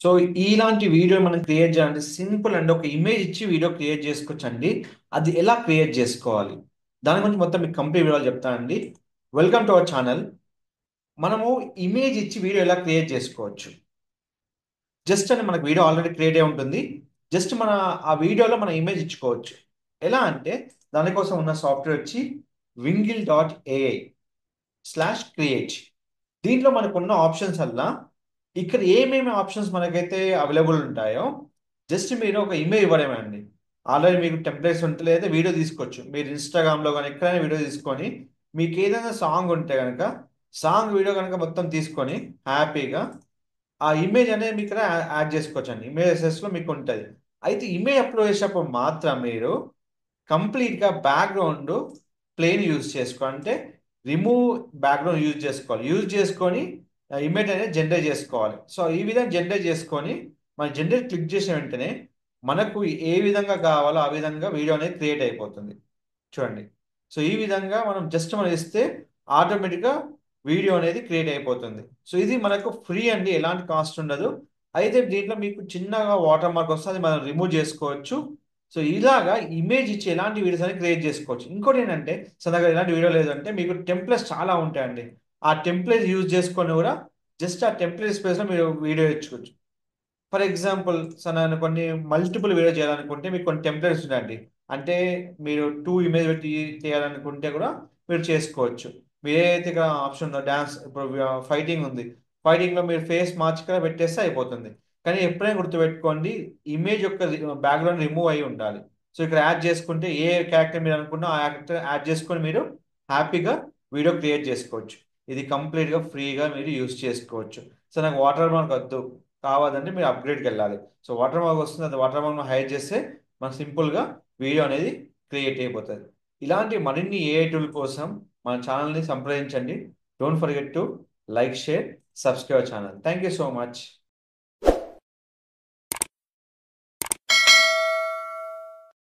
So ఇలాంటి video మనం create చేయాలంటే సింపుల్ అండి. ఒక ఇమేజ్ ఇచ్చి వీడియో క్రియేట్ చేసుకోవచ్చండి. అది ఎలా క్రియేట్ చేసుకోవాలి దాని గురించి మొత్తం మీకు కంప్లీట్ వివరాలు చెప్తానండి. Welcome to our channel. మనము ఇమేజ్ ఇచ్చి వీడియో ఎలా క్రియేట్ చేసుకోవచ్చు. జస్ట్ అని మనకు వీడియో ఆల్రెడీ క్రియేట్ అయి ఉంటుంది. జస్ట్ మన ఆ వీడియోలో మన ఇమేజ్ ఇచ్చుకోవచ్చు. ఎలా అంటే దానికోసం ఉన్న సాఫ్ట్వేర్ వచ్చి wingil.ai/create. దీంట్లో మనకున్న ఆప్షన్స్ అలా ఇక్కడ ఏమేమి ఆప్షన్స్ మనకైతే అవైలబుల్ ఉంటాయో జస్ట్ మీరు ఒక ఇమేజ్ ఇవ్వడమే అండి. ఆల్రెడీ మీకు టెంప్లెట్స్ ఉంటే లేదా వీడియో తీసుకోవచ్చు. మీరు ఇన్స్టాగ్రామ్లో కానీ ఎక్కడైనా వీడియో తీసుకొని మీకు ఏదైనా సాంగ్ ఉంటే కనుక సాంగ్ వీడియో కనుక మొత్తం తీసుకొని హ్యాపీగా ఆ ఇమేజ్ అనేది మీకు ఇక్కడ యాడ్ చేసుకోవచ్చు అండి. ఇమేజెస్లో మీకు ఉంటుంది. అయితే ఇమేజ్ అప్లోడ్ చేసేటప్పుడు మాత్రం మీరు కంప్లీట్గా బ్యాక్గ్రౌండ్ ప్లేన్ యూజ్ చేసుకో అంటే రిమూవ్ బ్యాక్గ్రౌండ్ యూజ్ చేసుకోవాలి. యూజ్ చేసుకొని ఇమేజ్ అనేది జనరేట్ చేసుకోవాలి. సో ఈ విధంగా జనరేట్ చేసుకొని మనం జనరేట్ క్లిక్ చేసిన వెంటనే మనకు ఏ విధంగా కావాలో ఆ విధంగా వీడియో అనేది క్రియేట్ అయిపోతుంది. చూడండి. సో ఈ విధంగా మనం ఇస్తే ఆటోమేటిక్గా వీడియో అనేది క్రియేట్ అయిపోతుంది. సో ఇది మనకు ఫ్రీ అండి, ఎలాంటి కాస్ట్ ఉండదు. అయితే దీంట్లో మీకు చిన్నగా వాటర్ మార్క్ వస్తే అది మనం రిమూవ్ చేసుకోవచ్చు. సో ఇలాగా ఇమేజ్ ఇచ్చి ఎలాంటి వీడియోస్ అనేది క్రియేట్ చేసుకోవచ్చు. ఇంకోటి ఏంటంటే సరదాగా ఎలాంటి వీడియో లేదంటే మీకు టెంప్లెట్స్ చాలా ఉంటాయండి. ఆ టెంప్లెట్స్ యూజ్ చేసుకొని కూడా జస్ట్ ఆ టెంప్లెట్ స్పేస్లో మీరు వీడియో ఇచ్చుకోవచ్చు. ఫర్ ఎగ్జాంపుల్ నేను కొన్ని మల్టిపుల్ వీడియో చేయాలనుకుంటే మీకు కొన్ని టెంప్లెట్స్ ఉన్నాయండి. అంటే మీరు టూ ఇమేజ్ పెట్టి చేయాలనుకుంటే కూడా మీరు చేసుకోవచ్చు. మీరు ఏదైతే ఇక్కడ ఆప్షన్ ఉందో డ్యాన్స్, ఇప్పుడు ఫైటింగ్ ఉంది, ఫైటింగ్లో మీరు ఫేస్ మార్చి ఇక్కడ పెట్టేస్తే అయిపోతుంది. కానీ ఎప్పుడైనా గుర్తుపెట్టుకోండి, ఇమేజ్ యొక్క బ్యాక్గ్రౌండ్ రిమూవ్ అయి ఉండాలి. సో ఇక్కడ యాడ్ చేసుకుంటే ఏ క్యారెక్టర్ మీరు అనుకున్నా ఆ యాక్టర్ యాడ్ చేసుకొని మీరు హ్యాపీగా వీడియో క్రియేట్ చేసుకోవచ్చు. ఇది కంప్లీట్గా ఫ్రీగా మీరు యూస్ చేసుకోవచ్చు. సో నాకు వాటర్ మార్క్ వద్దు కావాలంటే మీరు అప్గ్రేడ్కి వెళ్ళాలి. సో వాటర్ మార్క్ వస్తుంది, అది వాటర్ మార్క్ హైడ్ చేస్తే మనకు సింపుల్గా వీడియో అనేది క్రియేట్ అయిపోతుంది. ఇలాంటి మరిన్ని ఏఐ టూల్ కోసం మన ఛానల్ని సంప్రదించండి. Don't forget to like, share, subscribe channel. Thank you so much.